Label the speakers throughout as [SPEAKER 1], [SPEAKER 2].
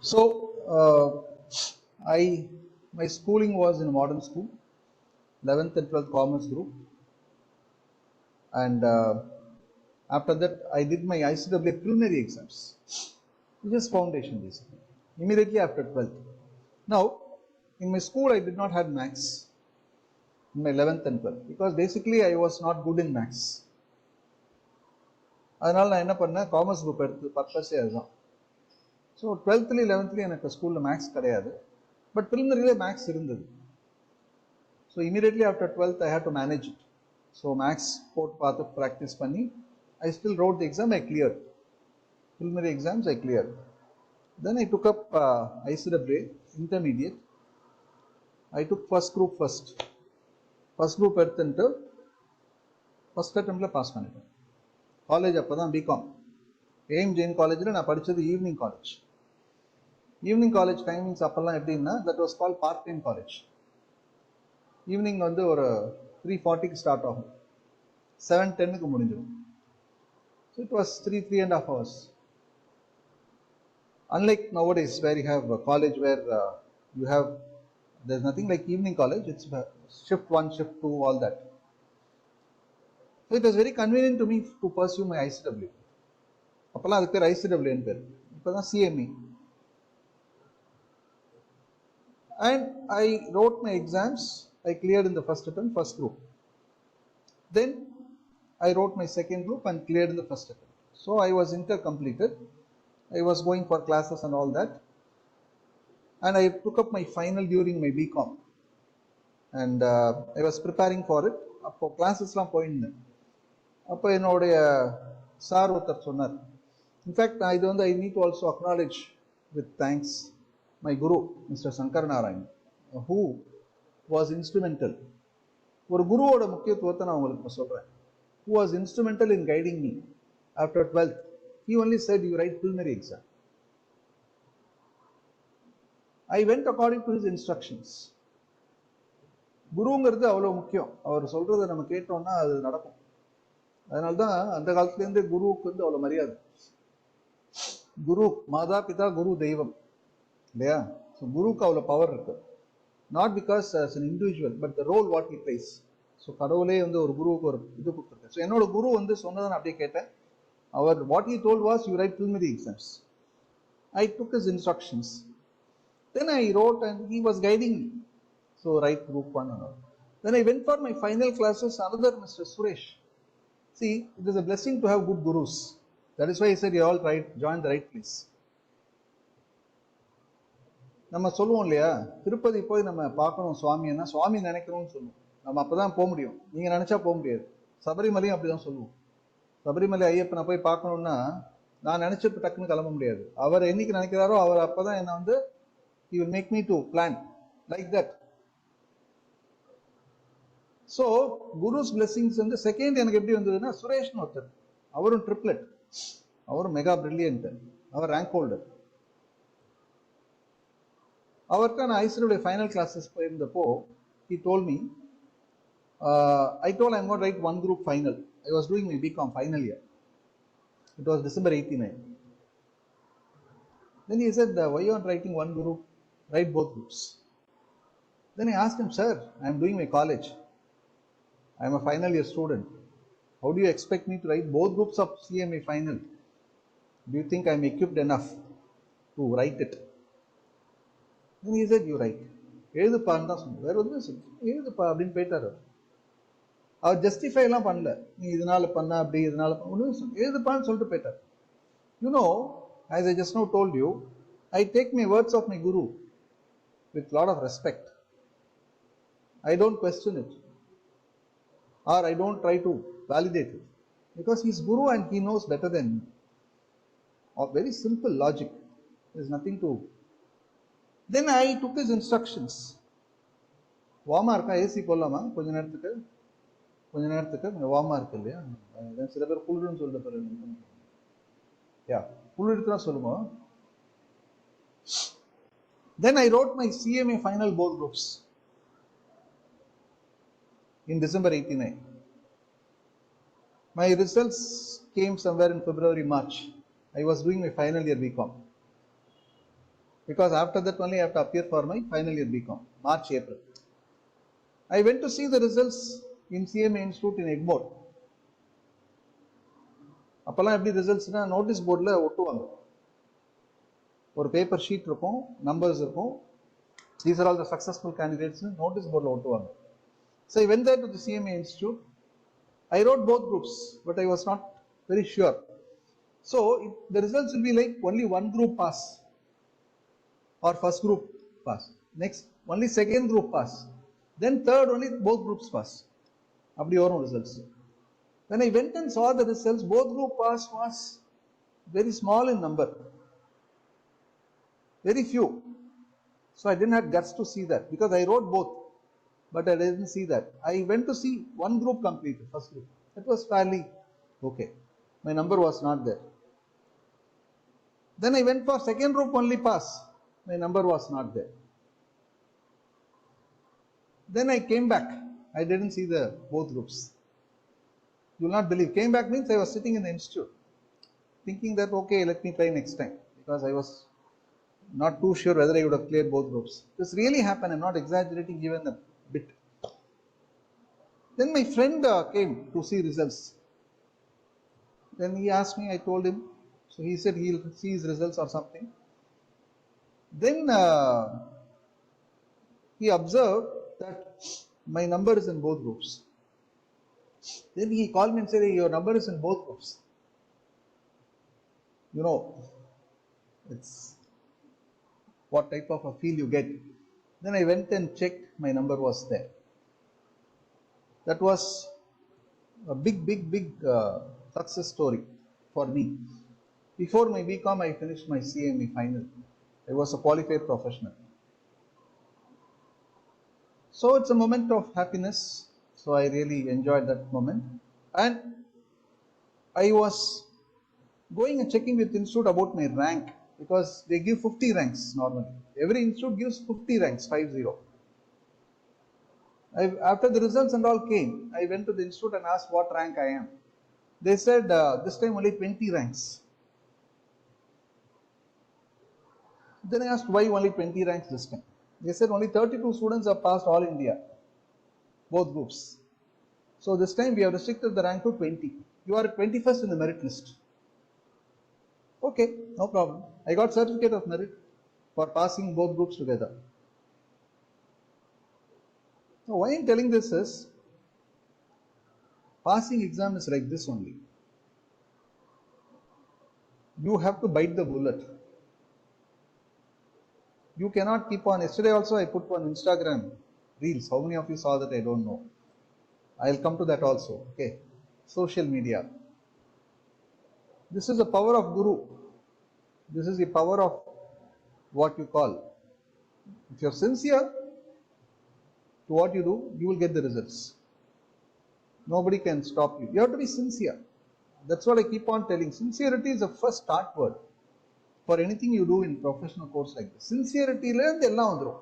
[SPEAKER 1] So my schooling was in a modern school, 11th and 12th commerce group, and after that I did my ICAA preliminary exams, which is foundation basically, immediately after 12th. Now, in my school I did not have maths in my 11th and 12th because basically I was not good in maths. அதனால் நான் என்ன பண்ணேன், commerce group எடுத்து பர்பஸே அதுதான். So 12th 11th எனக்கு ஸ்கூலில் maths கிடையாது, but ப்ரிலிமினரியிலே மேக்ஸ் இருந்தது. So immediately after 12th I had to manage it. So maths போட்டு பார்த்து ப்ராக்டிஸ் பண்ணி I still wrote the exam, I cleared. Preliminary exams I cleared. Then I took up ICAA intermediate. I took first group first. First group எடுத்துட்டு first அட்டெம்ப்டில் pass பண்ணிட்டேன். College அப்போ தான் BCom. Aim Jain காலேஜில் நான் படித்தது evening college. Evening college timings அப்போல்லாம் எப்படின்னா, that was call part time college. Evening வந்து ஒரு 3:40க்கு ஸ்டார்ட் ஆகும், 7:10க்கு முடிஞ்சிடும். So it was 3.5 hours. Unlike nowadays where you have a college where you have, there's nothing like evening college, it's shift 1, shift 2, all that. So it was very convenient to me to pursue my ICAA. அப்போல்லாம் அதுக்கு பேர் ICAA பேர், இப்போ தான் CME. And I wrote my exams, I cleared in the first attempt, first group. Then I wrote my second group and cleared in the first attempt. So I was inter-completed. I was going for classes and all that. And I took up my final during my BCom. And I was preparing for it. அப்போ கிளாஸஸ்லாம் போயிருந்தேன். அப்போ என்னுடைய sir ஒருத்தர் சொன்னார், in fact இது வந்து I need to also acknowledge with thanks my guru, Mr. Sankar Narayan, who was instrumental. ஒரு குருவோட முக்கியத்துவத்தை நான் உங்களுக்கு சொல்கிறேன். Who was instrumental in guiding me after 12th. He only said, you write preliminary exam. I went according to his instructions. குருங்கிறது அவ்வளோ முக்கியம். அவர் சொல்றதை நம்ம கேட்டோம்னா அது நடக்கும். அதனால்தான் அந்த காலத்துலேருந்தே குருவுக்கு வந்து அவ்வளோ மரியாதை. குரு மாதா பிதா, குரு தெய்வம் இல்லையா? ஸோ குருவுக்கு அவ்வளோ பவர் இருக்கு. Not because as an individual, but the role what he plays. So கடவுளே வந்து ஒரு குருவுக்கு ஒரு இது கொடுத்துருக்கு. ஸோ என்னோட குரு வந்து சொன்னதை நான் அப்படியே கேட்டேன். அவர் what he told was, you write preliminary exams. I took his instructions. Then I wrote and he was guiding me. So write group 1 and all. Then I went for my final classes, another Mr. Suresh. See, it is a blessing to have good gurus. That is why I said you all join the right place. நம்ம சொல்லுவோம் இல்லையா, திருப்பதி போய் நம்ம பார்க்கணும் சுவாமின்னா, சுவாமி நினைக்கணும்னு சொல்லுவோம். நம்ம அப்பதான் போக முடியும், நீங்க நினைச்சா போக முடியாது. சபரிமலையும் அப்படிதான் சொல்லுவோம். சபரிமலை ஐயப்பனை போய் பார்க்கணும்னா நான் நினைச்சிட்டு டக்குன்னு கிளம்ப முடியாது. அவர் என்னைக்கு நினைக்கிறாரோ அவர் அப்பதான் என்ன வந்து he will make me to plan like that. So guru's blessings வந்து செகண்ட் எனக்கு எப்படி வந்ததுன்னா, சுரேஷ்னு ஒருத்தர், அவரும் ட்ரிப்ளெட், அவரும் மெகா பிரில்லியன்ட், அவர் ரேங்க் ஹோல்டர். அவர்கிட்ட நான் ஐசிஏடைய ஃபைனல் கிளாஸஸ் போயிருந்தப்போ he told me, I told I'm going to write one group final. I was doing my BCom final year. It was December 89. Then he said, why you are writing one group? Write both groups. Then I asked him, sir, I am doing my college. I am a final year student. How do you expect me to write both groups of CMA final? Do you think I am equipped enough to write it? Then he said, you write. எழுதுப்பான்னு தான் சொன்னேன், வேற ஒன்றும் எழுதுப்பா அப்படின்னு போயிட்டார். அவர் justify எல்லாம் பண்ணல, நீ இதனால பண்ண அப்படி இதனால எழுதுப்பான்னு சொல்லிட்டு போயிட்டார். You know, as I just now told you, I take my words of my guru with lot of respect. I don't question it, or I don't try to validate it, because he's guru and he knows better than me. Or very simple logic, there's nothing to. Then I took his instructions. வாமா இருக்கா, AC போடலாமா கொஞ்ச நேரத்துக்கு, கொஞ்ச நேரத்துக்கு கொஞ்சம் வாமா இருக்கு இல்லையா? சில பேர் குளிர்னு சொல்லிட்டு பாருங்க, யா குளிர்தான் சொல்லுமா. Then I wrote my CMA final both groups in December 89. My results came somewhere in February, March. I was doing my final year BCom. because after that only I have to appear for my final year BCom, March, April. I went to see the results in CMA Institute in Egmore. அப்போல்லாம் எப்படி ரிசல்ட்ஸ்னா notice போர்டில் ஒட்டுவாங்க, ஒரு paper sheet இருக்கும், numbers இருக்கும், these are all the successful candidates, notice board ஒட்டுவாங்க. So I went there to the CMA Institute. I wrote both groups, but I was not very sure. So the results will be like only one group pass or first group pass, next only second group pass, then third only both groups pass. அப்படி வரும் results. When I went and saw the results, both group pass was very small in number, very few. So I didn't have guts to see that because I wrote both, but I didn't see that. I went to see one group completed, first group. That was fairly okay. My number was not there. Then I went for second group only pass. My number was not there. Then I came back. I didn't see the both groups. You will not believe. Came back means I was sitting in the institute thinking that okay, let me try next time, because I was not too sure whether I would have cleared both groups. This really happened. I'm not exaggerating even a bit. Then my friend came to see results. Then he asked me, I told him. So he said he'll see his results or something. Then he observed that my number is in both groups. Then he called me and said, hey, your number is in both groups. You know, it's what type of a feel you get. Then I went and checked, my number was there. That was a big success story for me. Before my BCom, I finished my CME final. I was a qualified professional. So it's a moment of happiness. So I really enjoyed that moment. And I was going and checking with the institute about my rank, because they give 50 ranks normally. Every institute gives 50 ranks, 50. After the results and all came, I went to the institute and asked what rank I am. They said this time only 20 ranks. Then I asked why only 20 ranks this time. They said only 32 students have passed all India, both groups. So this time we have restricted the rank to 20. You are 21st in the merit list. Okay, no problem. I got certificate of merit for passing both groups together. So why I'm telling this is, passing exam is like this only. You have to bite the bullet. You cannot keep on. Yesterday also I put on Instagram reels. How many of you saw that? I don't know. I'll come to that also. Okay. Social media. This is the power of Guru. This is the power of what you call. If you're sincere to what you do, you will get the results. Nobody can stop you. You have to be sincere. That's what I keep on telling. Sincerity is the first start word for anything you do in professional course like this. Sincerity இருந்து எல்லாம் வந்துரும்.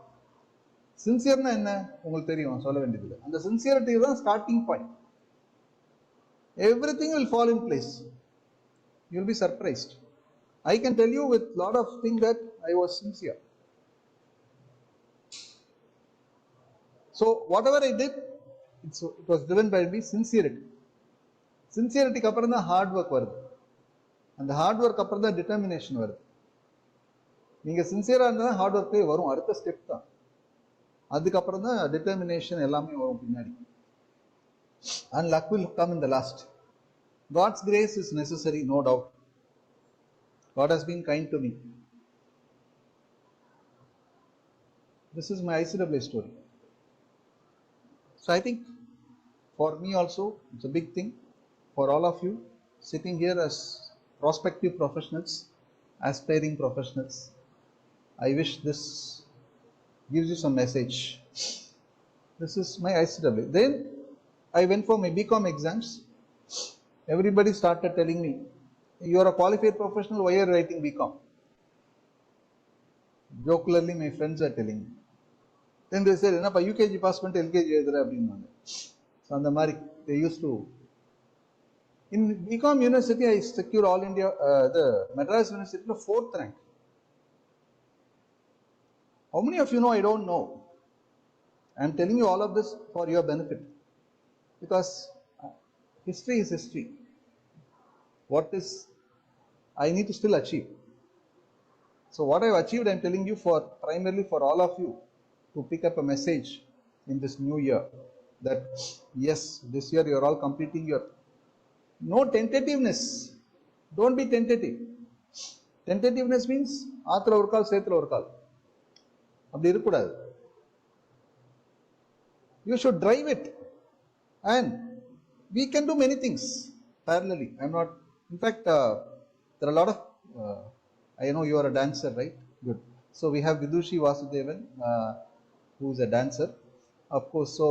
[SPEAKER 1] சின்சியர்னா என்ன உங்களுக்கு தெரியும், சொல்ல வேண்டியதில்லை. அந்த sincerity தான் starting point. Everything will fall in place. You will be surprised. I can tell you with lot of things that I was sincere. So whatever I did, it was driven by me sincerity. சின்சியரிட்டிக்கு அப்புறம் தான் hard work வருது. அந்த hard work அப்புறம் தான் determination வருது. நீங்க சின்சியரா இருந்தா தான் ஹார்ட் ஒர்க்கே வரும், அடுத்த ஸ்டெப் தான். அதுக்கப்புறம் தான் டிட்டர்மினேஷன் எல்லாமே வரும் பின்னாடி. And luck will come in the last. God's grace is necessary, no doubt. God has been kind to me. This is my ICAA story. So I think for me also, it's a big thing. For all of you sitting here as prospective professionals, aspiring professionals, I wish this gives you some message. This is my ICAA. Then I went for my BCom exams. Everybody started telling me, you are a qualified professional, why are you writing BCom? Jocularly my friends are telling me. Then they said, enna pa UKG pass pannite LKG edhura அப்படினாங்க. So அந்த மாதிரி they used to. In BCom University, I secured all India, the Madras University, 4th rank. How many of you know I don't know? I am telling you all of this for your benefit, because history is history. What is I need to still achieve. So what I have achieved, I am telling you for primarily for all of you to pick up a message in this new year, that yes, this year you are all completing your, no tentativeness. Don't be tentative. Tentativeness means ஆத்துல ஒரு கால் சேத்துல ஒரு கால், அப்படி இருக்கக்கூடாது. You should drive it, and we can do many things parallelly. I'm not, in fact, there are a lot of, I know you are a dancer, right? Good. So we have Vidushi Vasudevan, who is a dancer, of course. So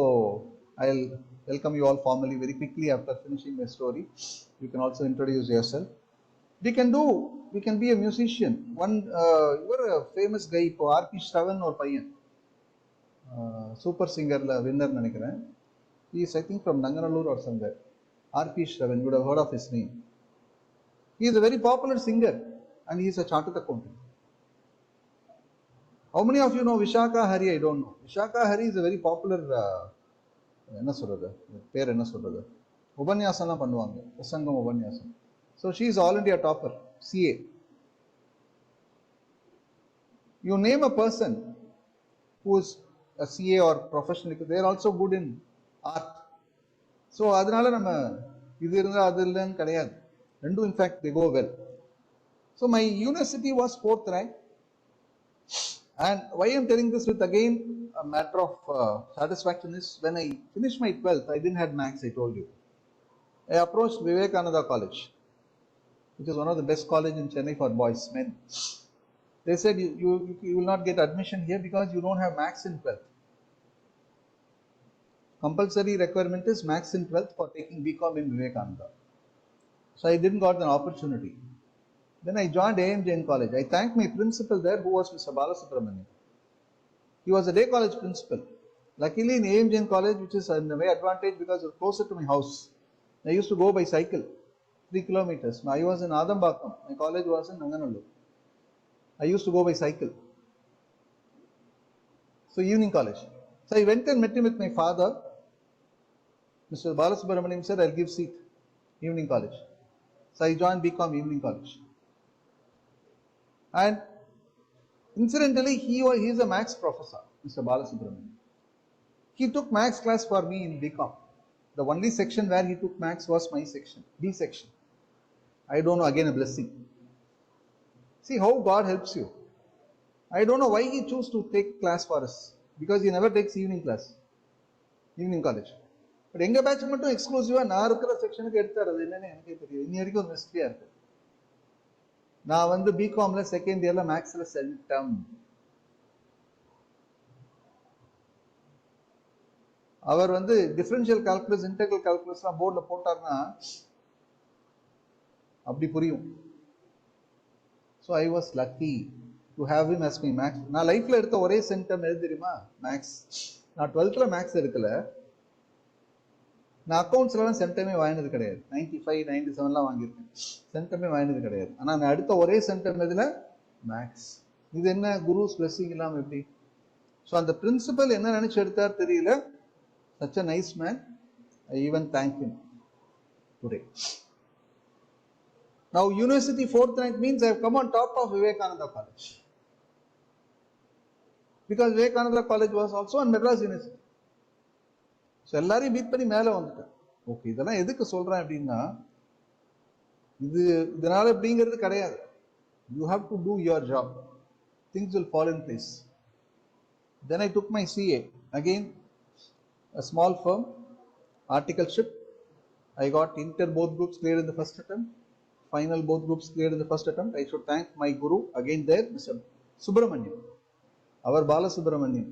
[SPEAKER 1] I'll welcome you all formally very quickly after finishing my story. You can also introduce yourself. We can be a musician. You are a famous guy, R.P. Shravan or Payan, super singer winner நினைக்கிறேன். He is, I think, from Nanganallur or somewhere. R.P. Shravan, you would have heard of his name. He is a very popular singer and he is a chartered accountant. How many of you know Vishaka Hari? I don't know. Vishaka Hari is a very popular, என்ன சொல்றது, பேர் என்ன சொல்றது, உபன்யாசம்லாம் பண்ணுவாங்க, பிரசங்கம் உபன்யாசம். So she is all India topper, CA. You name a person who is a CA or professional, they are also good in art. So அதனால நம்ம இது இருந்தா அது இல்லைன்னு கிடையாது, ரெண்டும் in fact they go well. So my university was 4th rank, and why I am telling this with again a matter of satisfaction is, when I finished my 12th, I didn't have maths, I told you. I approached Vivekananda College, which is one of the best colleges in Chennai for boys, men. They said you will not get admission here because you don't have maths in 12th. Compulsory requirement is maths in 12th for taking BCom in Vivekananda. So I didn't got an opportunity. Then I joined A.M. Jain College. I thanked my principal there, who was Mr. Balasubramanian. He was a day college principal. Luckily in A.M. Jain College, which is in a way advantage because it was closer to my house, I used to go by cycle 3 kilometers. I was in Adambakam. My college was in Nanganallur. I used to go by cycle. So evening college. So I went and met him with my father. Mr. Balasubramanian said, I'll give seat, evening college. So I joined BCom evening college. And incidentally, he is a maths professor, Mr. Balasubramanian. He took maths class for me in BCom. The only section where he took maths was my section, B section. I don't know, again a blessing. See how God helps you. I don't know why he chose to take class for us, because he never takes evening class, evening college. But எங்க batch மட்டும் எக்ஸ்க்ளூசிவா நான் இருக்கிற செக்ஷனுக்கு எடுத்தாரு. அது என்னன்னு எனக்கே தெரியும், இன்னி வரைக்கும் ஒரு மிஸ்ட்ரியா இருக்கு. நான் வந்து பிகாம்ல செகண்ட் இயர்ல மேக்ஸ்ல சென்டம். அவர் வந்து டிஃபரன்ஷியல் கால்குலஸ், இன்டெக்ரல் கால்குலஸ்லாம் போர்ட்ல போட்டார்னா அப்படி புரியும். So I was lucky to have him as my max. நான் லைஃப்ல எடுத்த ஒரே சென்டம் எது தெரியுமா? மேக்ஸ். நான் 12th மேக்ஸ் எடுக்கல. நான் அக்கௌண்ட்ஸ்லாம் சென்டமே வாங்கினது கிடையாது. 95, 97லாம் வாங்கியிருக்கேன். சென்டமே வாங்கினது கிடையாது. ஆனால் நான் எடுத்த ஒரே சென்டம் எதுல? மேக்ஸ். இது என்ன குருஸ் பிளஸிங் இல்லாமல் எப்படி? ஸோ அந்த பிரின்சிபல் என்ன நினைச்சு எடுத்தார் தெரியல. Such a nice man. I even thank him today. Now university 4th rank means I have come on top of Vivekananda College. Because Vivekananda College was also on Madras University. So எல்லாரையும் beat பண்ணி மேலே வந்துட்டேன். Okay, இதெல்லாம் எதுக்கு சொல்கிறேன் அப்படின்னா, இதனால அப்படிங்கிறது கிடையாது. You have to two your job, things will fall in place. Then I took my CA, again a small firm, articleship. I got inter both groups cleared in the first attempt, final both groups cleared in the first attempt. I should thank my guru again there, Mr. Subramanian, our Balasubramanian.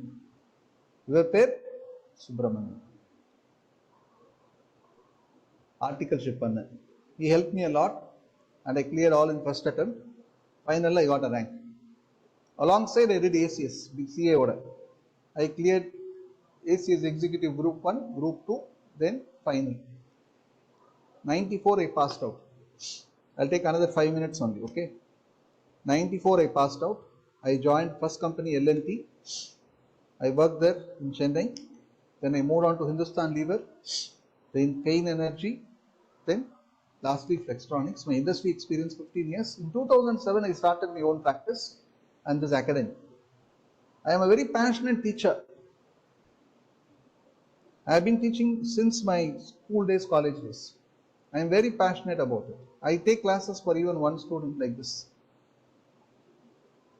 [SPEAKER 1] Your pair? Subramanian. Articleship panna. He helped me a lot and I cleared all in first attempt. Finally I got a rank. Alongside I did ACS, CA order. I cleared ACS Executive Group 1, Group 2, then final. 94 I passed out. I'll take another 5 minutes only, okay? 94 I passed out. I joined first company L&T I worked there in Chennai. Then I moved on to Hindustan Lever, then Kain Energy, then lastly Flextronics. My industry experience 15 years. In 2007, I started my own practice and this academy. I am a very passionate teacher. I have been teaching since my school days, college days. I am very passionate about it. I take classes for even one student like this.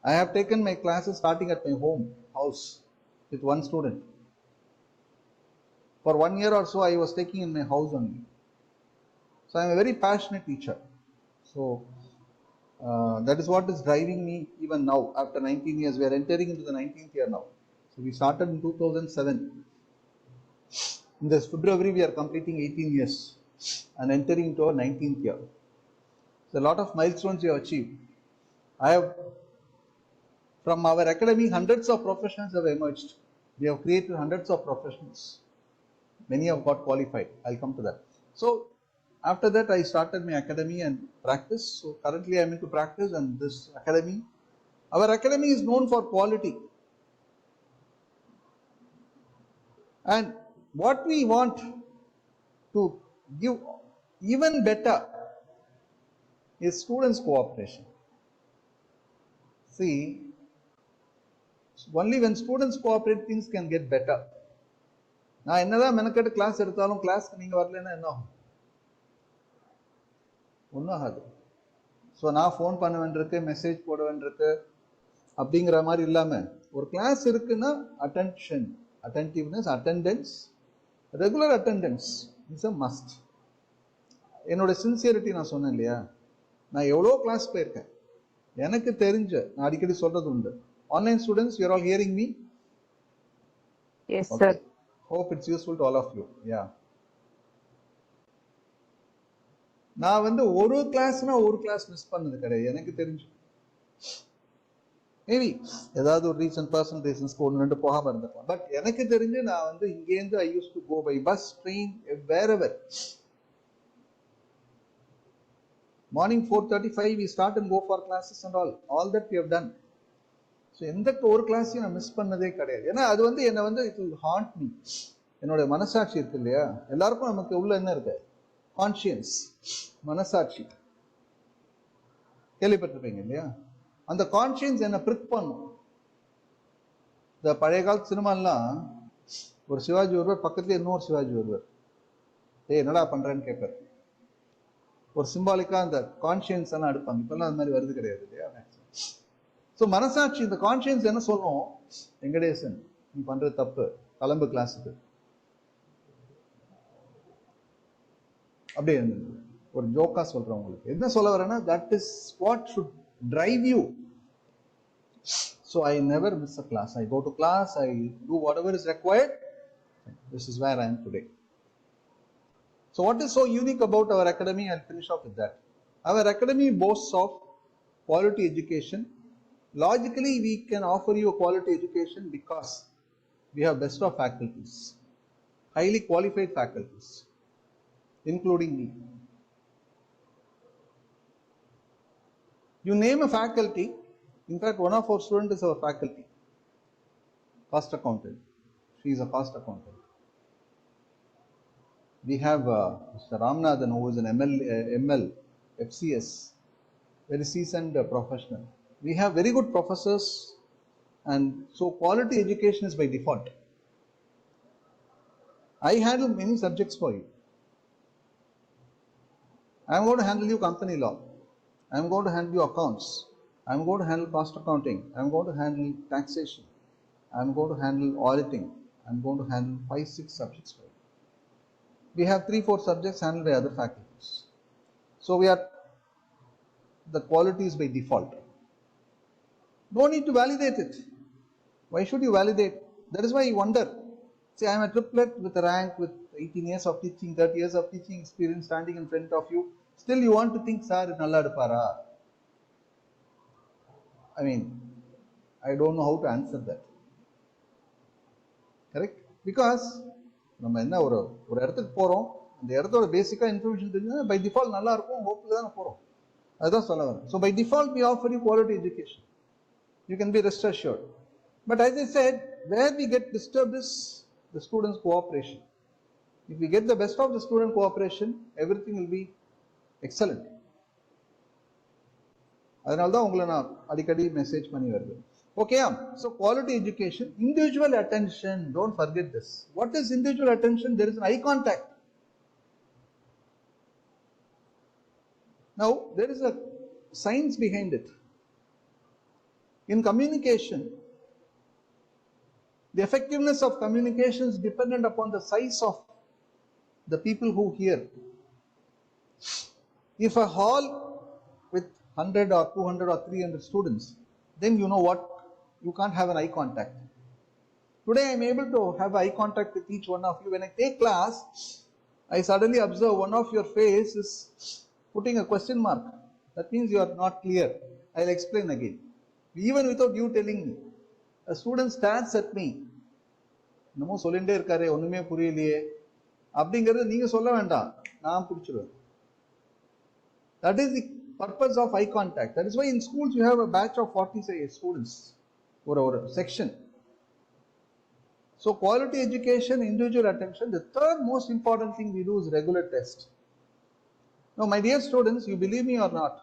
[SPEAKER 1] I have taken my classes starting at my house with one student. For 1 year or so, I was taking in my house only. So I am a very passionate teacher. So that is what is driving me even now. After 19 years, we are entering into the 19th year now. So we started in 2007. In this February, we are completing 18 years and entering into our 19th year. So a lot of milestones we have achieved. From our academy, hundreds of professionals have emerged. We have created hundreds of professionals. Many have got qualified. I'll come to that. So after that, I started my academy and practice. So currently, I'm into practice and this academy. Our academy is known for quality. And what we want to give even better is students' cooperation. See, only when students cooperate, things can get better. நான் என்னதான் மெனக்கெட்டு class எடுத்தாலும் கிளாஸ்க்கு நீங்கள் வரலன்னா என்ன ஆகும்? ஒன்றும் ஆகாது. ஸோ நான் ஃபோன் பண்ண வேண்டியிருக்கு, மெசேஜ் போட வேண்டியிருக்கு அப்படிங்கிற மாதிரி இல்லாமல் ஒரு கிளாஸ் இருக்குன்னா attentiveness, attendance, regular attendance is a must. என்னோட சின்சியரிட்டி நான் சொன்னேன் இல்லையா, நான் எவ்வளோ கிளாஸ் போயிருக்கேன். எனக்கு தெரிஞ்ச நான் அடிக்கடி சொல்றது உண்டு. Online students, you are all hearing me?
[SPEAKER 2] Yes,
[SPEAKER 1] okay.
[SPEAKER 2] Sir.
[SPEAKER 1] Hope it's useful to all of you. Yeah. நான் வந்து ஒரு கிளாஸ்னா ஒரு கிளாஸ் மிஸ் பண்ணது கிடையாது எனக்கு தெரிஞ்சு. மேபி ஏதாவது ஒரு பர்சனல் ரீசன்ஸ்க்கு ஒன்று ரெண்டு போகாம இருந்திருக்கலாம். பட் எனக்கு தெரிஞ்சு நான் வந்து இங்கேருந்து I use to go by bus, train, wherever. Morning 4:35 we start and go for classes and all that we have done. So எந்த ஒரு கிளாஸையும் நான் மிஸ் பண்ணதே கிடையாது. ஏன்னா அது வந்து என்னை வந்து இட் வில் ஹாண்ட் மீ. என்னோட மனசாட்சி இருக்கு இல்லையா, எல்லாருக்கும் நமக்கு உள்ள என்ன இருக்கு, கான்ஷியன்ஸ், மனசாட்சி கேள்விப்பட்டிருப்பீங்க இல்லையா, அந்த கான்ஷியன்ஸ் என்னை பிரிக் பண்ணும். இந்த பழைய காலத்து சினிமாலாம் ஒரு சிவாஜி ஒருவர் பக்கத்துல இன்னொரு சிவாஜி ஒருவர், என்னடா பண்றேன்னு கேட்பார். ஒரு சிம்பாலிக்கா அந்த கான்ஷியன்ஸ் எல்லாம் எடுப்பாங்க. இப்பெல்லாம் அது மாதிரி வருது கிடையாது இல்லையா. ஸோ மனசாட்சி, இந்த கான்ஷியன்ஸ் என்ன சொல்லும், வெங்கடேசன் நீ பண்றது தப்பு, கிளம்பு கிளாஸுக்கு. அப்படியே ஒரு ஜோக்கா சொல்றேன் உங்களுக்கு. என்ன சொல்ல வரேன்னா, that is what should drive you. So I never miss a class. I go to class, I do whatever is required. This is where I am today. So what is so unique about our academy? I'll finish off with that. Our academy boasts of quality education. Logically, we can offer you a quality education because we have best of faculties, highly qualified faculties, including me. You name a faculty. In fact, one of our students is our faculty, cost accountant. She is a cost accountant. We have Mr. Ramanathan, who is an ML, FCS, very seasoned professional. We have very good professors, and so quality education is by default. I handle many subjects for you. I am going to handle you company law. I am going to handle you accounts. I am going to handle cost accounting. I am going to handle taxation. I am going to handle auditing. I am going to handle 5-6 subjects for you. We have 3-4 subjects handled by other faculties. So the quality is by default. No need to validate it. Why should you validate? That is why you wonder. See, I am a triplet with a rank, with 18 years of teaching, 30 years of teaching experience, standing in front of you. Still you want to think, sir, nalla edupara. I mean, I don't know how to answer that. Correct? Because நம்ம என்ன ஒரு இடத்துக்கு போறோம், அந்த இடத்தோட பேசிக்கா information தெரிஞ்சா by default நல்லா இருக்கும், ஹோப்ல தான் போறோம். அதுதான் சொல்ல வரேன். So by default we offer you quality education. You can be rest assured. But as I said, where we get disturbed is the students' cooperation. If we get the best of the student cooperation, everything will be excellent. அதனால தான் உங்களை நான் அடிக்கடி message பண்ணி வருது. Okay, so quality education, individual attention, don't forget this. What is individual attention? There is an eye contact. Now, there is a science behind it. In communication, the effectiveness of communication is dependent upon the size of the people who hear. If a hall with 100 or 200 or 300 students, then you know what? You can't have an eye contact. Today I am able to have eye contact with each one of you. When I take class, I suddenly observe one of your face is putting a question mark. That means you are not clear. I'll explain again. Even without you telling me, a student stares at me. என்னமோ சொல்லிட்டே இருக்காரு, ஒண்ணுமே புரியலையே அப்படிங்கறது நீங்க சொல்ல வேண்டாம், நான் புடிச்சிடுவேன். That is the purpose of eye contact. That is why in schools you have a batch of 40 students or a section. So quality education, individual attention. The third most important thing we do is regular test. Now my dear students, you believe me or not,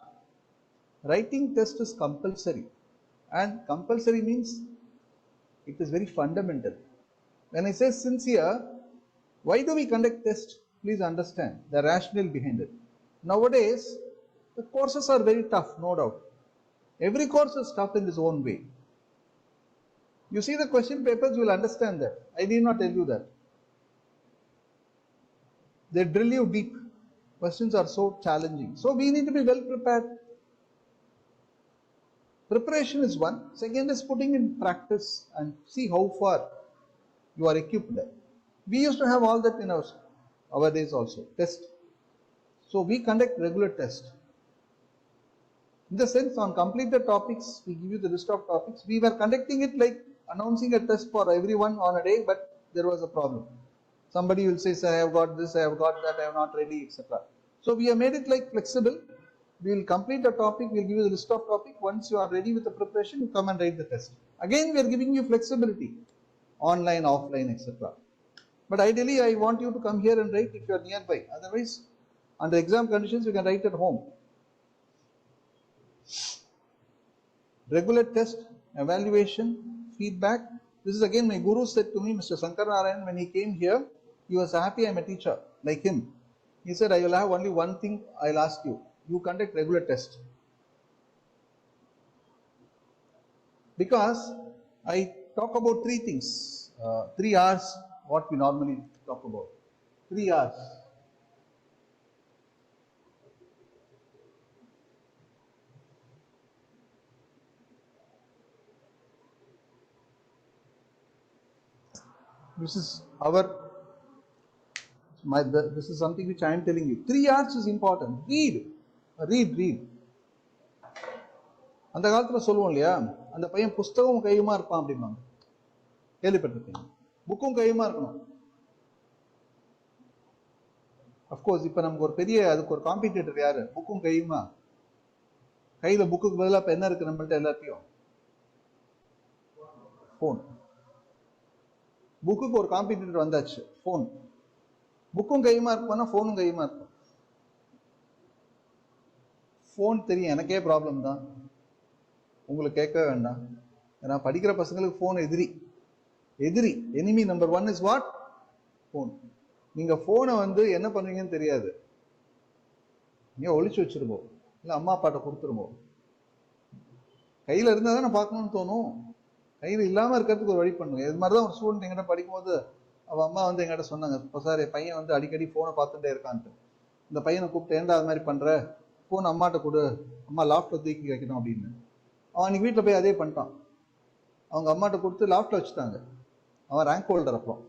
[SPEAKER 1] writing test is compulsory, and compulsory means it is very fundamental. When I say sincere, why do we conduct test? Please understand the rationale behind it. Nowadays, the courses are very tough, no doubt. Every course is tough in its own way. You see the question papers, you will understand that. I need not tell you that. They drill you deep. Questions are so challenging. So we need to be well prepared. Preparation is one. Second is putting in practice and see how far you are equipped. We used to have all that in our days also. Test. So we conduct regular test. In the sense, on completed topics, we give you the list of topics. We were conducting it like announcing a test for everyone on a day, but there was a problem. Somebody will say, sir, I have got this, I have got that, I am not ready, etc. So we have made it like flexible. We will complete a topic, we will give you the list of topic. Once you are ready with the preparation, you come and write the test. Again, we are giving you flexibility, online, offline, etc. But ideally, I want you to come here and write if you are nearby. Otherwise, under exam conditions, you can write at home. Regular test, evaluation, feedback. This is again my guru said to me, Mr. Sankar Narayan, when he came here, he was happy I am a teacher like him. He said, I will have only one thing I'll ask you. You conduct regular test. Because I talk about three things. 3 hours, what we normally talk about. 3 hours. This is this is something which I am telling you. 3 hours is important. Read. அந்த காலத்துல சொல்லுவோம் இல்லையா, அந்த பையன் புஸ்தகம் கையுமா இருப்பான் அப்படிம்பாங்க, கேள்விப்பட்டிருக்கீங்க. புக்கும் கையுமா இருக்கணும். அப்கோர்ஸ் இப்ப நமக்கு ஒரு பெரிய அதுக்கு ஒரு காம்படிட்டர் யாரு, புக்கும் கையுமா. கையில புக்குக்கு பதிலாக இப்ப என்ன இருக்கு நம்மள்ட்ட எல்லாத்தையும், போன். புக்குக்கு ஒரு காம்படிட்டர் வந்தாச்சு, போன். புக்கும் கையுமா இருப்பானா போனும் கையுமா இருக்கும். போன் தெரியும், எனக்கே ப்ராப்ளம் தான், உங்களுக்கு கேட்க வேண்டாம். ஏன்னா படிக்கிற பசங்களுக்கு போன் எதிரி. Enemy number 1 is what? Phone. நீங்க போனை என்ன பண்ணுவீங்கன்னு தெரியாது. நீங்க ஒளிச்சு வச்சிருப்போம், இல்லை அம்மா அப்பாட்ட கொடுத்துருவோம். கையில இருந்தா தானே பார்க்கணும்னு தோணும். கையில் இல்லாமல் இருக்கிறதுக்கு ஒரு வழி பண்ணுங்க. இது மாதிரி தான் ஒரு ஸ்டூடெண்ட் எங்கிட்ட படிக்கும்போது அவள் அம்மா எங்கிட்ட சொன்னாங்க, இப்போ சார் என் பையன் அடிக்கடி ஃபோனை பார்த்துட்டே இருக்கான்ட்டு. இந்த பையனை கூப்பிட்டு ஏன்டா அது மாதிரி பண்ணுற, ஃபோன் அம்மாட்ட கொடு, அம்மா லாஃப்ட்டில் தூக்கி வைக்கணும் அப்படின்னு. அவன் அன்றைக்கி வீட்டில் போய் அதே பண்ணிட்டான். அவங்க அம்மாட்ட கொடுத்து லாஃப்ட்டில் வச்சுட்டாங்க. அவன் ரேங்க் ஹோல்டர். அப்புறம்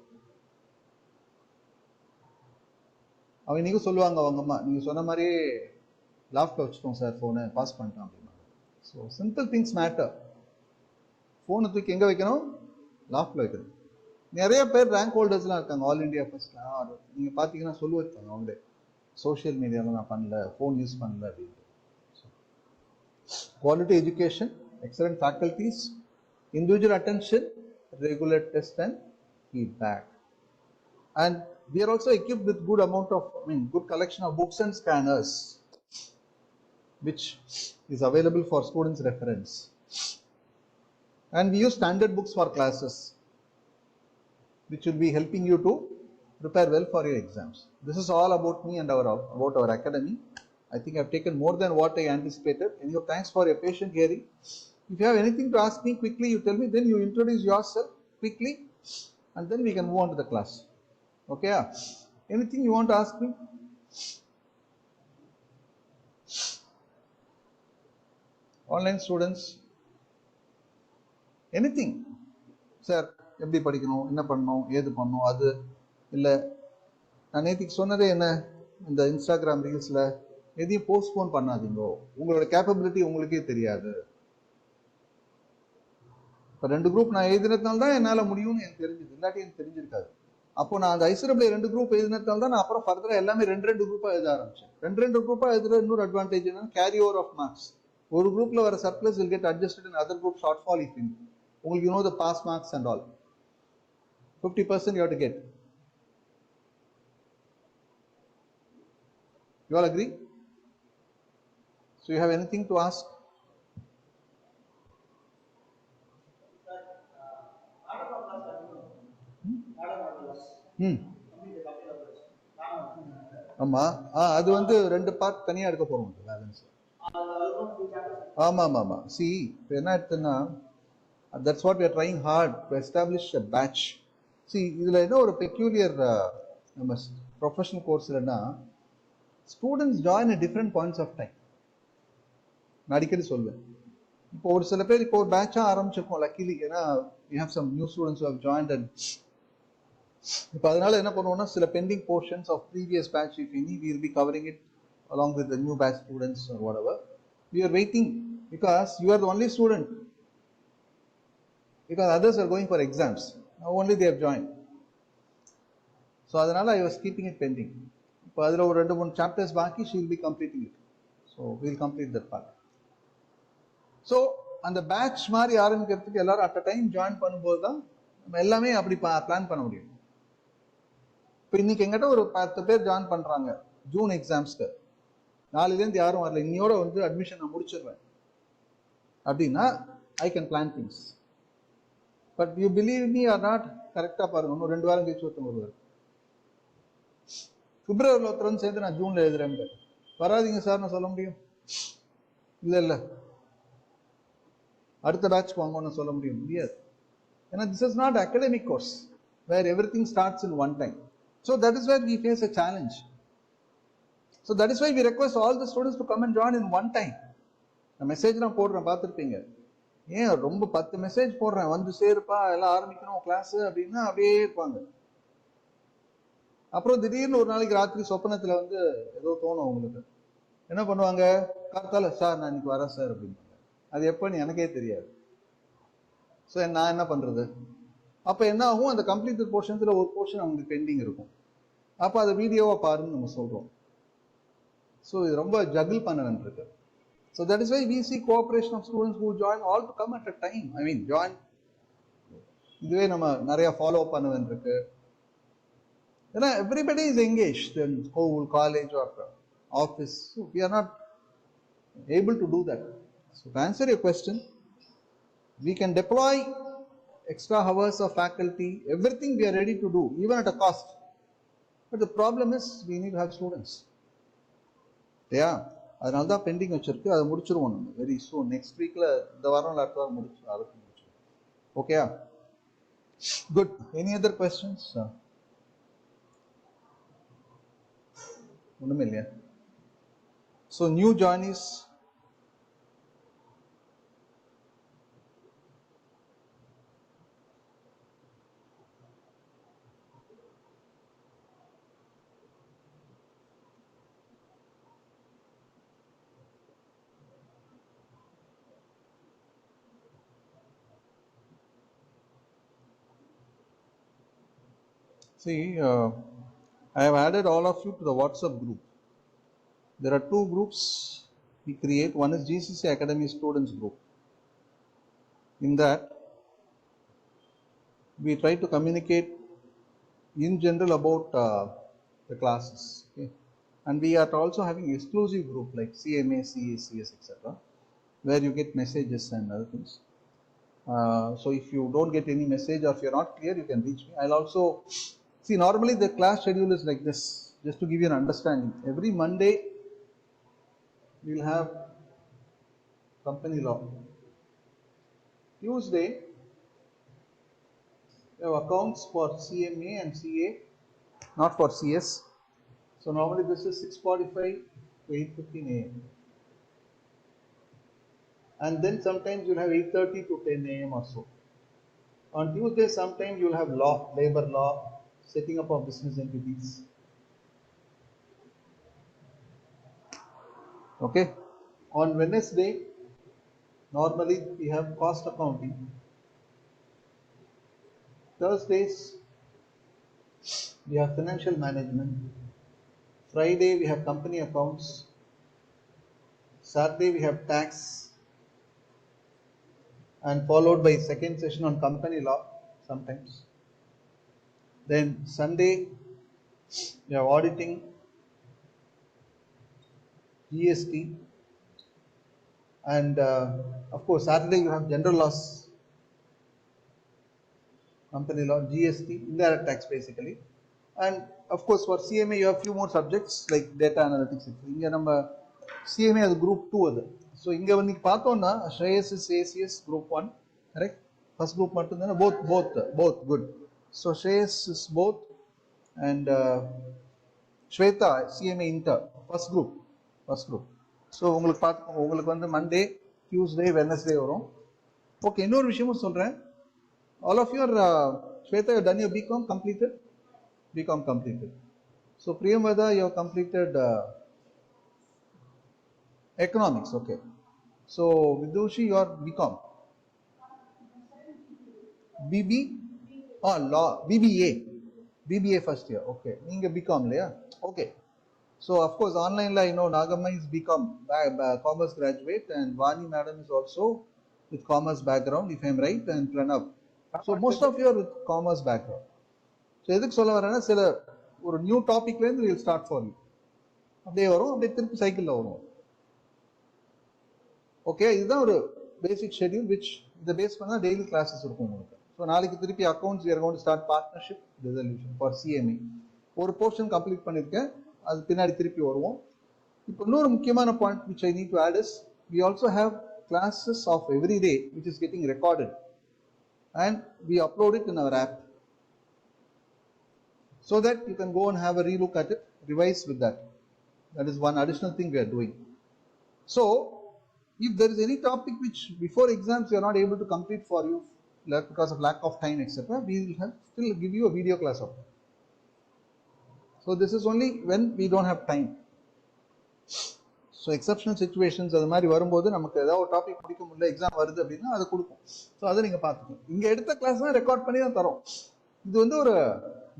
[SPEAKER 1] அவன் இன்றைக்கும் சொல்லுவாங்க அவங்க அம்மா, நீங்கள் சொன்ன மாதிரியே லாஃப்ட்டில் வச்சுட்டோம் சார், ஃபோனை பாஸ் பண்ணிட்டான் அப்படின்னா. So simple things matter. ஃபோனை தூக்கி எங்கே வைக்கணும்? லாஃப்ட்டில் வைக்கணும். நிறைய பேர் ரேங்க் ஹோல்டர்ஸ்லாம் இருக்காங்க, ஆல் இண்டியா ஃபர்ஸ்ட்லாம். நீங்கள் பார்த்தீங்கன்னா சொல்லுவாங்க அவங்களே, சோஷியல் மீடியாவில் நான் பண்ணல, ஃபோன் யூஸ் பண்ணல அப்படின்ட்டு. Quality education, excellent faculties, individual attention, regular test and feedback. And we are also equipped with good amount of, good collection of books and scanners, which is available for students' reference. And we use standard books for classes, which will be helping you to prepare well for your exams. This is all about me and about our academy. I think I've taken more than what I anticipated. Anyhow, thanks for your patient hearing. If you have anything to ask me quickly, you tell me, then you introduce yourself quickly, and then we can move on to the class. Okay? Anything you want to ask me? Online students, anything. Sir, எப்படி படிக்கணும், என்ன பண்ணணும், ஏது பண்ணணும், அது இல்லை நான் நேற்றுக்கு சொன்னதே என்ன, இந்த இன்ஸ்டாகிராம் ரீல்ஸில் எதையும் போஸ்ட்போன் பண்ணாதீங்கோ. உங்களோட கேப்பபிலிட்டி உங்களுக்கே தெரியாது. இப்போ 2 குரூப் நான் எழுதினதுனால தான் என்னால் முடியும்னு எனக்கு தெரிஞ்சது, இல்லாட்டி எனக்கு தெரிஞ்சிருக்காது. அப்போ நான் அந்த ஐசிடபிள்யூ 2 குரூப் எழுதினதுனால தான் நான் அப்புறம் ஃபர்தராக எல்லாமே 2 குரூப்பாக எழுத ஆரம்பிச்சேன். 2 குரூப்பாக எழுதுற இன்னொரு அட்வான்டேஜ் என்னன்னா, கேரி ஓவர் ஆஃப் மார்க்ஸ். ஒரு குரூப்ல வர surplus will get adjusted in other group shortfall if you உங்களுக்கு you know the pass marks and all. 50% you have to get. You all agree? So you have anything to ask? ஆமா, அது வந்து 2 part தனியா எடுக்க போறோம் balance. ஆமா. See, என்ன ஆயிடுச்சுன்னா, that's what we are trying hard to establish a batch. See, இதுல என்ன ஒரு peculiar நம்ம ப்ரொஃபஷனல் கோர்ஸ்லன்னா, students join at different points of time. நான் அடிக்கடி சொல்வேன். இப்போ ஒரு சில பேர் இப்போ ஒரு பேட்சா ஆரம்பிச்சிருக்கோம் லக்கிலி, ஏன்னா we have some new students who have joined, and இப்போ அதனால என்ன பண்ணுவோம்னா, சில pending portions of previous batch if any we will be covering it along with the new batch students or whatever. We are waiting because you are the only student, because others are going for exams. Now only they have joined. So adanala I was keeping it pending. இப்போ அதில் ஒரு 2-3 chapters பாக்கி, she will be completing it. So we will complete that part. So அந்த batch மாதிரி ஆரம்பிக்கிறதுக்கு எல்லாரும் at a time join பண்ணும்போது தான் நம்ம எல்லாமே அப்படி பிளான் பண்ண முடியும். இப்போ இன்னைக்கு எங்கிட்ட ஒரு 10 பேர் ஜாயின் பண்றாங்க ஜூன் எக்ஸாம்ஸ்க்கு, நாளையிலேருந்து யாரும் வரல, இன்னையோட வந்து அட்மிஷன் நான் முடிச்சிடுவேன் அப்படின்னா I can plan things. But you believe me or not, கரெக்டாக பாருங்க, இன்னும் 2 வாரம் கழிச்சு ஒருத்தவங்க வருவார். பிப்ரவரியில் ஒருத்தர் வந்து சேர்ந்து நான் ஜூனில் எழுதுறேன், வராதிங்க சார் நான் சொல்ல முடியும்? இல்லை அடுத்த பேட்ச்க்கு வாங்கன்னு சொல்ல முடியாது. ஏன்னா this is not academic course where everything starts in one time. So that is where we face a challenge. So that is why we request all the students to come and join in one time. நான் மெசேஜ்லாம் போடுறேன், பார்த்துருப்பீங்க. ஏன் ரொம்ப 10 message போடுறேன், வந்து சேருப்பா எல்லாம் ஆரம்பிக்கணும் class அப்படின்னா அப்படியே இருப்பாங்க. அப்புறம் திடீர்னு ஒரு நாளைக்கு ராத்திரி சொப்பனத்தில் வந்து ஏதோ தோணும் அவங்களுக்கு. என்ன பண்ணுவாங்க, காத்தால சார் நான் இன்னைக்கு வரேன் சார் அப்படின்பாங்க. அது எப்போன்னு எனக்கே தெரியாது. ஸோ நான் என்ன பண்ணுறது? அப்போ என்ன ஆகும், அந்த கம்ப்ளீட்டட் போர்ஷன்ஸில் ஒரு போர்ஷன் அவங்களுக்கு பெண்டிங் இருக்கும். அப்போ அதை வீடியோவாக பாருன்னு நம்ம சொல்கிறோம். ஸோ இது ரொம்ப ஜகிள் பண்ண வேண்டியிருக்கு. So that is why we see cooperation of students who join all to come at a time. I mean join, இதுவே நம்ம நிறைய ஃபாலோ பண்ண வேண்டியிருக்கு. ஏன்னா everybody is engage in school, college or office. So we are not able to do that. So to answer your question, we can deploy extra hours of faculty, everything we are ready to do, even at a cost. But the problem is we need to have students. Yeah, அதனால தான் bending வச்சிருக்கு, அதை முடிச்சிருவோம் நம்ம very soon. Next வீக்ல, இந்த வாரம் அடுத்த வாரம் முடிச்சிருவோம். ஓகேயா? குட். Any other questions? ஒண்ணுமே இல்லையா? So new joinees, see, I have added all of you to the WhatsApp group. There are 2 groups we create. One is GCC Academy Students group. In that, we try to communicate in general about the classes. Okay? And we are also having exclusive group like CMA, CA, CS, etc., where you get messages and other things. So if you don't get any message or if you're not clear, you can reach me. I'll also see, normally the class schedule is like this, just to give you an understanding. Every Monday we'll have company law. Tuesday we have accounts for CMA and CA, not for CS. So normally this is 6:45 to 8:15 a.m. And then sometimes you'll have 8:30 to 10 a.m. or so. On Tuesday, sometimes you'll have law, labor law, setting up of business entities. Okay. On Wednesday, normally we have cost accounting. Thursdays, we have financial management. Friday, we have company accounts. Saturday, we have tax. And followed by second session on company law sometimes. Then Sunday, we have auditing, GST, and of course Saturday you have general laws, company law, GST, indirect tax basically. And of course for CMA you have few more subjects like data analytics. Inga nama CMA as group 2 adu. So inga vanni paathona Shreyas is ACS group 1, correct? First group mattum both good. So Shreyas is both, and Shweta CMA inter first group. So உங்களுக்கு வந்து Monday, Tuesday, Wednesday வரும். Okay, இன்னொரு விஷயமும் சொல்றேன். All of you are Shweta, you have done your BCom completed? BCom completed. So Priyamvada, you have completed economics. Okay. So Vidushi, you are BCom. BB? Oh, law. BBA first year. Okay. Ninga BCom leya? Okay. So of course online la, you know, Nagamma is BCom commerce graduate, and Vani madam is also with commerce background, if I am right, and Pranav. So most of you are with commerce background. So edhukku solla varana sila or new topic la we will start for you. அப்படியே வரும், அப்படியே திருப்பி சைக்கிள்ல வரும். Okay, இதுதான் ஒரு பேசிக் schedule which இதை base பண்ணா டெய்லி கிளாஸஸ் இருக்கும் உங்களுக்கு. ஸோ நாளைக்கு திருப்பி accounts we are going to start partnership resolution for CMA. ஒரு போர்ஷன் கம்ப்ளீட் பண்ணியிருக்கேன், அது பின்னாடி திருப்பி வருவோம். இப்போ இன்னொரு முக்கியமான point which I need to add is we also have classes of every day which is getting recorded and we upload it in our app so that you can go and have a relook at it, revise with that. That is one additional thing we are doing. So if there is any topic which before exams you are not able to complete for you because of lack of time, etc., we will have still give you a video class of it. So this is only when we don't have time. So exceptional situations அது மாதிரி வரும்போது நமக்கு ஏதாவது ஒரு topic படிக்க முடியல, exam வருது அப்படின்னா அதை கொடுக்கும். ஸோ அதை நீங்கள் பார்த்துக்கணும். இங்கே எடுத்த கிளாஸ் தான் ரெக்கார்ட் பண்ணி தான் தரோம். இது வந்து ஒரு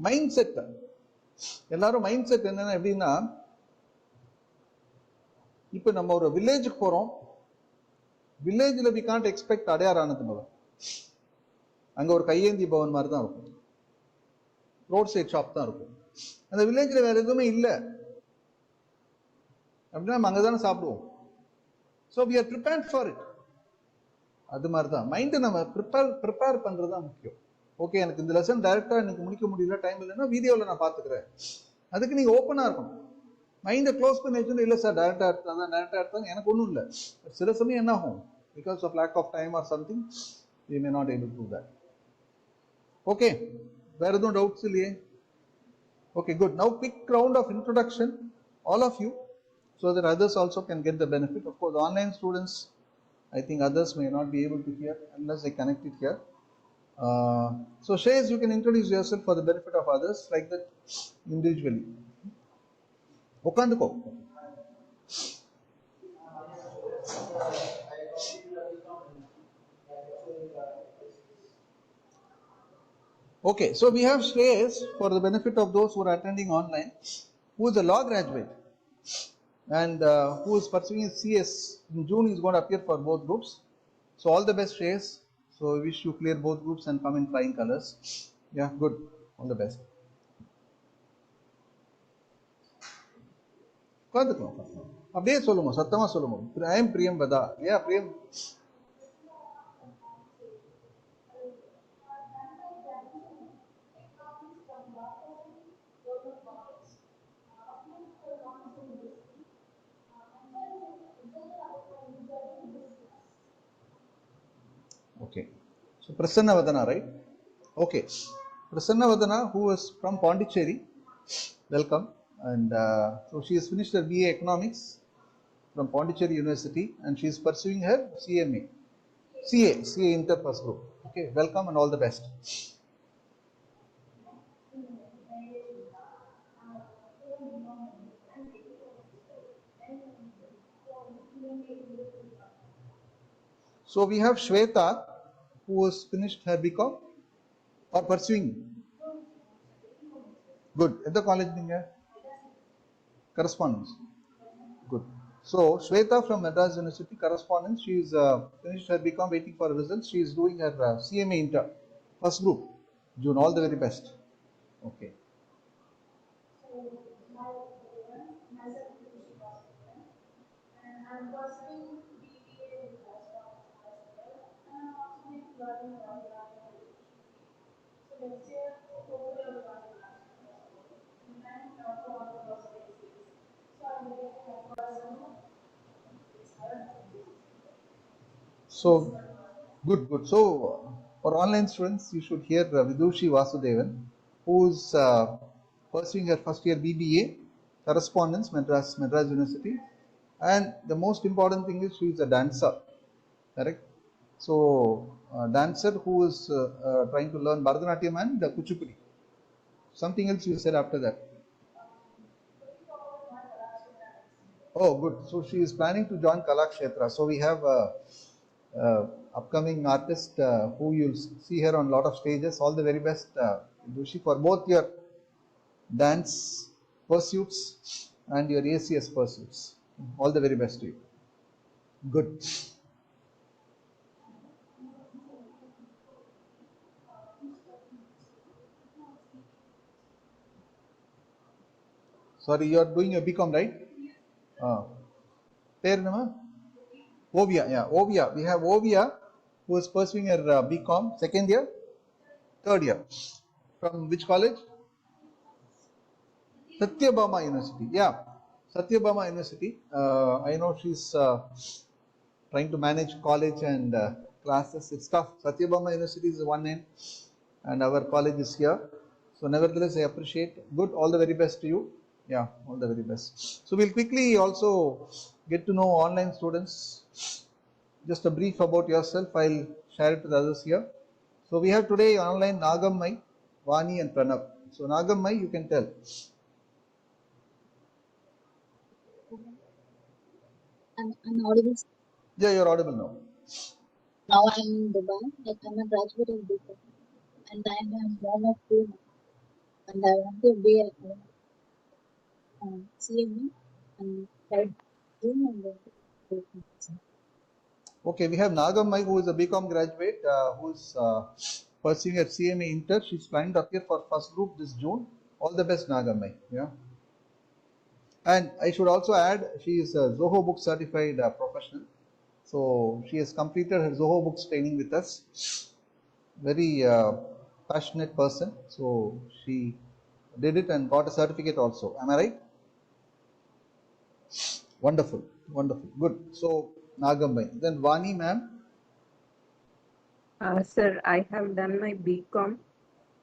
[SPEAKER 1] மைண்ட் செட். எல்லாரும் மைண்ட் செட் என்னன்னா எப்படின்னா, இப்போ நம்ம ஒரு வில்லேஜுக்கு போகிறோம், வில்லேஜில் we can't expect Adyar Anand Bhavan. அங்கே ஒரு கையேந்தி பவன் மாதிரி தான் இருக்கும், ரோட் சைட் ஷாப் தான் இருக்கும். அந்த வில்லேஜில் வேற எதுவுமே இல்லை அப்படின்னா நம்ம அங்கே தானே சாப்பிடுவோம். So we are prepared for it. அது மாதிரி தான் மைண்டை நம்ம ப்ரிப்பேர் பண்ணுறது தான் முக்கியம். ஓகே, எனக்கு இந்த லெசன் டைரெக்டாக எனக்கு முடிக்க முடியல, டைம் இல்லைன்னா வீடியோவில் நான் பார்த்துக்கிறேன். அதுக்கு நீங்கள் ஓப்பனாக இருக்கணும். மைண்டை க்ளோஸ் பண்ணி வச்சுன்னு இல்லை சார் டேரக்டாக எடுத்தாங்க எனக்கு ஒன்றும் இல்லை. சில சமயம் என்ன ஆகும், because of lag of time or something we may not able to that. Okay, வேற எதுவும் டவுட்ஸ் இல்லையே? Okay, good. Now quick round of introduction, all of you, so that others also can get the benefit. Of course, online students, I think others may not be able to hear unless they connect it here. So Shays, you can introduce yourself for the benefit of others like that individually. Okanduko. Okay, so we have Shreyas for the benefit of those who are attending online, who is a law graduate and who is pursuing his CS. In June, he is going to appear for both groups. So all the best, Shreyas. So I wish you clear both groups and come in flying colors. Yeah, good. All the best. உட்காந்துக்கலாம் அப்படியே சொல்லுங்க, சத்தமா சொல்லுங்க. I am Priyam Vada. Yeah, Priyam. Okay. So Prasanna Vadana, right? Okay. Prasanna Vadana, who is from Pondicherry, welcome. And so she has finished her BA Economics from Pondicherry University, and she is pursuing her CMA, CA Inter First Group. Okay, welcome and all the best. So we have Shweta, who has finished her BCom or pursuing. Good. At the college, correspondence. Good. So Shweta from Madras University, correspondence. She is finished her BCom, waiting for results. She is doing her CMA Inter First Group. June, all the very best. Okay. So good, good. So for online students, you should hear Vidushi Vasudevan, who is pursuing her first year BBA, correspondence, Madras University, and the most important thing is she is a dancer, correct? So dancer who is trying to learn Bharatanatyam and the Kuchipudi. Something else you said after that? Oh, good. So she is planning to join Kalakshetra. So we have upcoming artist who you'll see her on a lot of stages. All the very best, Dushi, for both your dance pursuits and your ACS pursuits. All the very best to you. Good. Sorry, you are doing your BCom, right? Ovia, yeah, Ovia. We have Ovia who is pursuing her BCom, second year, third year. From which college? Satyabama University. Yeah, Satyabama University. I know she's trying to manage college and classes. It's tough. Satyabama University is one end, and our college is here. So, nevertheless, I appreciate. Good. All the very best to you. Yeah, all the very best. So, we'll quickly also get to know online students. Just a brief about yourself. I'll share it with others here. So, we have today online Nagammai, Vani, and Pranav. So, Nagammai, you can tell.
[SPEAKER 3] I'm audible.
[SPEAKER 1] Yeah, you're audible now.
[SPEAKER 3] Now I'm in Dubai. Like I'm a graduate of BCom, and I'm a mom of two, and I want to be a CME and right June and then.
[SPEAKER 1] Okay, we have Nagammai, who is a BCom graduate, who is pursuing her CMA Inter. She's planning to appear for first group this June. All the best, Nagammai. Yeah. And I should also add, she is a Zoho Book certified professional. So she has completed her Zoho Books training with us. Very passionate person. So she did it and got a certificate also. Am I right? Wonderful, wonderful, good. So Nagambai. Then Vani ma'am.
[SPEAKER 2] Sir, I have done my BCom,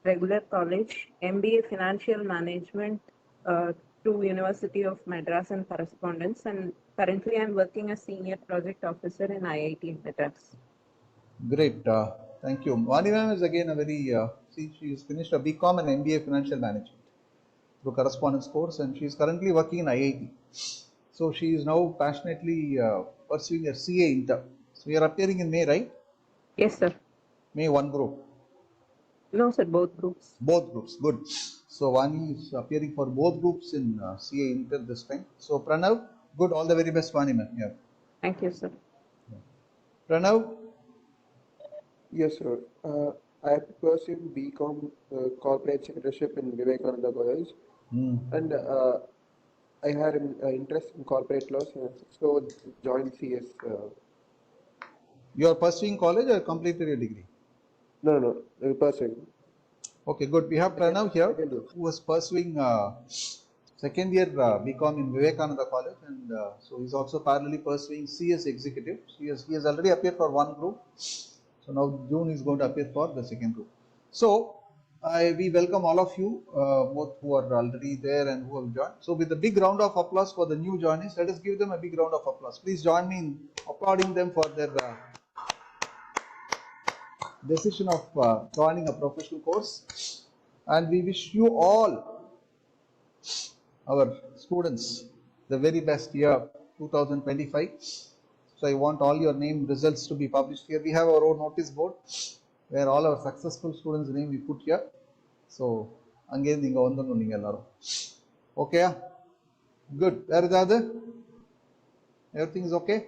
[SPEAKER 2] regular college, MBA Financial Management through University of Madras and correspondence, and currently I'm working as Senior Project Officer in IIT Madras.
[SPEAKER 1] Great, thank you. Vani ma'am is again a very, she has finished a BCom and MBA Financial Management through correspondence course, and she is currently working in IIT. So she is now passionately pursuing her CA Inter. So you are appearing in May, right?
[SPEAKER 2] Yes, sir.
[SPEAKER 1] May one group.
[SPEAKER 2] No, sir, both groups.
[SPEAKER 1] Both groups, good. So Vani is appearing for both groups in CA Inter this time. So Pranav, good. All the very best, Vani ma'am. Yeah.
[SPEAKER 2] Thank you, sir.
[SPEAKER 1] Pranav.
[SPEAKER 4] Yes, sir. I have pursued BCom Corporate Secretaryship in Vivekananda College,
[SPEAKER 1] Hmm.
[SPEAKER 4] and I had an interest in corporate laws, so joined CS.
[SPEAKER 1] You are pursuing college or completed your degree?
[SPEAKER 4] No, pursuing
[SPEAKER 1] Okay, good. We have Pranav here,
[SPEAKER 4] second year.
[SPEAKER 1] who was pursuing second year BCom in Vivekananda College, and so he's also parallelly pursuing CS Executive. He has already appeared for one group, so now June is going to appear for the second group. So we welcome all of you, both who are already there and who have joined. So with a big round of applause for the new joinees, let us give them a big round of applause. Please join me in applauding them for their decision of joining a professional course. And we wish you all, our students, the very best year 2025. So I want all your name results to be published here. We have our own notice board where all our successful students' name we put here. So again, நீங்க வந்துடணும் நீங்க எல்லாரும். Okay? Good. வேற ஏதாவது? Everything is okay?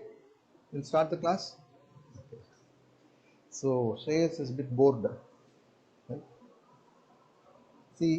[SPEAKER 1] We'll start the class. So Shreyas is a bit bored. Right? See,